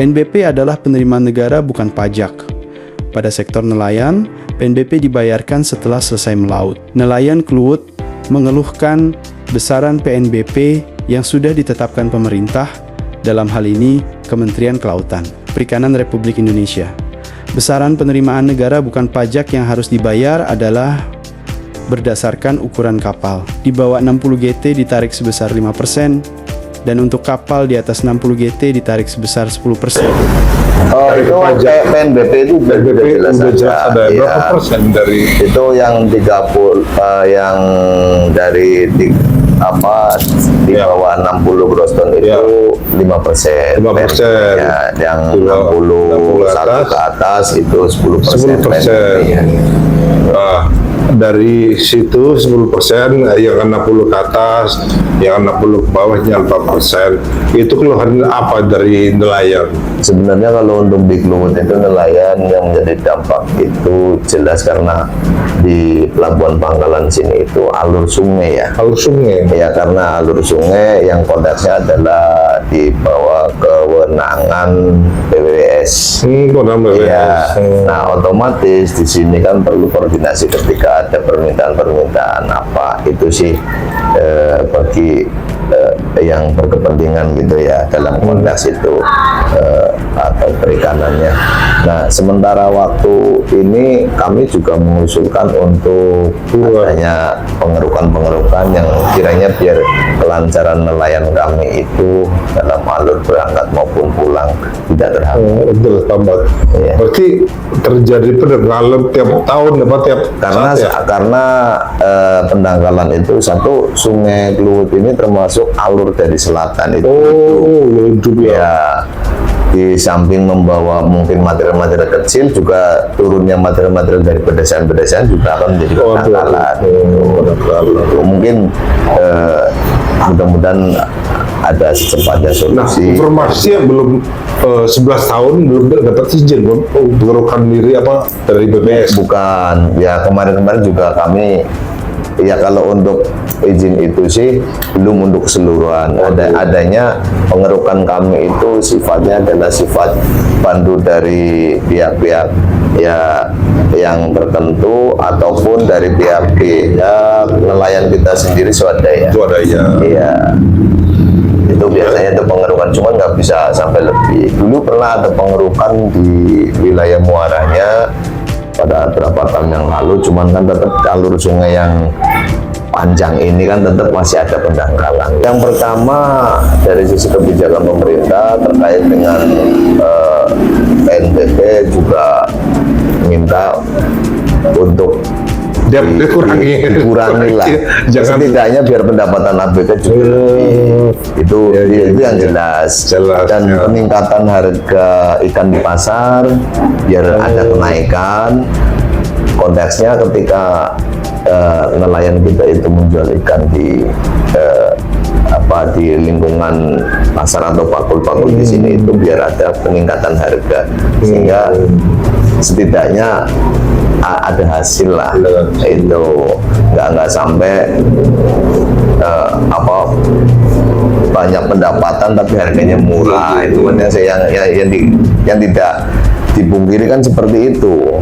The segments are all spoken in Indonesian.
PNBP adalah penerimaan negara bukan pajak. Pada sektor nelayan, PNBP dibayarkan setelah selesai melaut. Nelayan Kluwut mengeluhkan besaran PNBP yang sudah ditetapkan pemerintah, dalam hal ini Kementerian Kelautan Perikanan Republik Indonesia. Besaran penerimaan negara bukan pajak yang harus dibayar adalah berdasarkan ukuran kapal. Di bawah 60 GT ditarik sebesar 5%, dan untuk kapal di atas 60 GT ditarik sebesar 10%. Oh, itu PNBP itu udah jelas ada berapa persen dari itu yang 30 yang dari di bawah 60 gross ton itu 5%. 5%. Ya, yang 61 ke atas itu 10%. 10%. Dari situ 10%, yang 60 ke atas, yang 60 ke bawahnya 4%. Itu keluhan apa dari nelayan? Sebenarnya kalau untuk di Kluwut itu nelayan yang menjadi dampak itu jelas karena di Pelabuhan Pangkalan sini itu alur sungai ya. Alur sungai? Ya, karena alur sungai yang konteksnya adalah di bawah kewenangan BWS. Ya, nah otomatis di sini kan perlu koordinasi ketika ada permintaan-permintaan apa itu sih bagi yang berkepentingan gitu ya dalam konteks itu atau perikanannya. Nah, sementara waktu ini kami juga mengusulkan untuk adanya pengerukan-pengerukan yang kiranya biar kelancaran nelayan kami itu dalam alur berangkat maupun pulang tidak terhambat. Ya. Berarti terjadi pendangkalan tiap tahun apa tiap karena pendangkalan itu satu Sungai Kluwut ini termasuk alur dari selatan itu. Ya, di samping membawa mungkin material-material kecil juga turunnya material-material dari pedesaan-pedesaan juga akan menjadi pendangkalan. Mungkin mudah-mudahan ada secepatnya solusi. Nah, informasinya belum 11 tahun belum dapat izin pengerukan diri apa dari BPS? Bukan, ya kemarin-kemarin juga kami ya kalau untuk izin itu sih belum untuk keseluruhan. Adanya pengerukan kami itu sifatnya adalah sifat pandu dari pihak-pihak ya yang tertentu ataupun dari pihak-pihak nelayan kita sendiri swadaya. Iya. Itu biasanya itu pengerukan, cuma nggak bisa sampai lebih. Dulu pernah ada pengerukan di wilayah muaranya pada beberapa tahun yang lalu, cuman kan tetap alur sungai yang panjang ini kan tetap masih ada pendangkalan. Yang pertama dari sisi kebijakan pemerintah terkait dengan PNBP juga minta untuk dikurangi lah. Setidaknya biar pendapatan ABK juga itu yang jelas. Dan peningkatan harga ikan di pasar biar ada kenaikan. Konteksnya ketika nelayan kita itu menjual ikan di di lingkungan pasar atau pakul-pakul di sini itu biar ada peningkatan harga sehingga setidaknya ada hasil lah. Itu nggak sampai banyak pendapatan tapi harganya murah. Itu kan yang tidak dipungkiri kan seperti itu.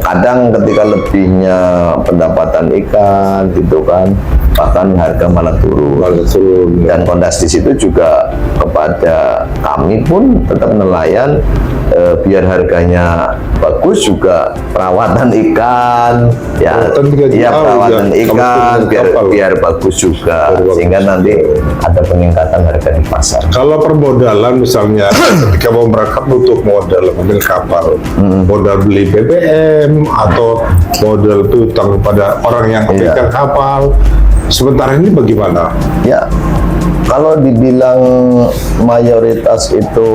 Kadang ketika lebihnya pendapatan ikan gitu kan, bahkan harga malah turun. Dan konteks di situ juga kepada kami pun tetap nelayan biar harganya bagus juga perawatan ikan perawatan ikan biar bagus juga sehingga nanti ada peningkatan harga di pasar. Kalau permodalan misalnya ketika mau berangkat butuh modal mungkin kapal, modal beli BBM atau modal utang pada orang yang kepikir kapal. Sementara ini bagaimana? Ya, kalau dibilang mayoritas itu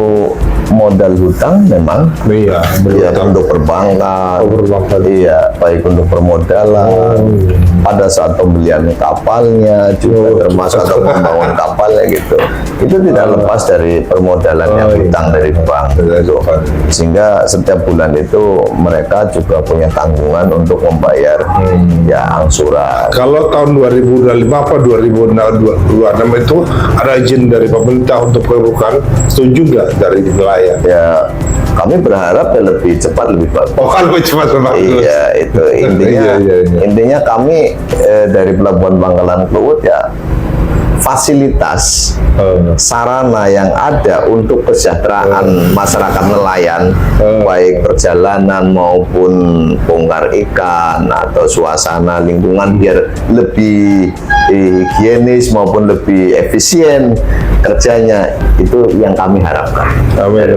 modal hutang memang untuk perbankan, baik untuk permodalan pada saat pembelian kapalnya juga termasuk atau membangun kapalnya gitu. Itu tidak lepas dari permodalan yang hutang dari bank gitu. Sehingga setiap bulan itu mereka juga punya tanggungan untuk membayar ya angsuran. Kalau tahun 2025 apa 2026 itu ada izin dari pemerintah untuk pengerukan, setuju nggak dari nelayan? Ya kami berharap ya lebih cepat lebih bagus. Oh kan lebih cepat bagus. Iya itu intinya. Iya. Intinya kami dari Pelabuhan Bangkalan Kluwut ya fasilitas sarana yang ada untuk kesejahteraan masyarakat nelayan, baik perjalanan maupun bongkar ikan atau suasana lingkungan biar lebih higienis maupun lebih efisien kerjanya, itu yang kami harapkan. Amin.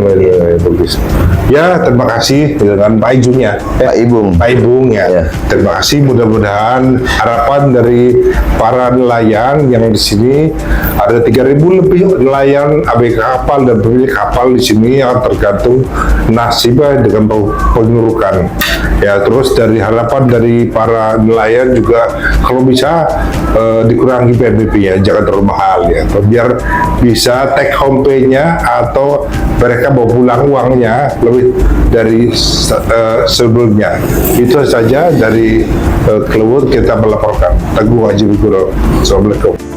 Bagus. Ya, terima kasih dengan Pak Ijung ya. Pak Ibung. Pak Ibung ya. Ya. Terima kasih. Mudah-mudahan harapan dari para nelayan yang di sini ada 3.000 lebih nelayan ABK kapal dan pemilik kapal di sini yang tergantung nasibnya dengan pengurukan. Ya, terus dari harapan dari para nelayan juga kalau bisa dikurangi PNBP-nya, jangan terlalu mahal ya, biar bisa take home pay-nya atau mereka bawa pulang uangnya lebih dari sebelumnya. Itu saja dari Kluwut kita melaporkan. Teguh Haji Wigoro. Assalamualaikum.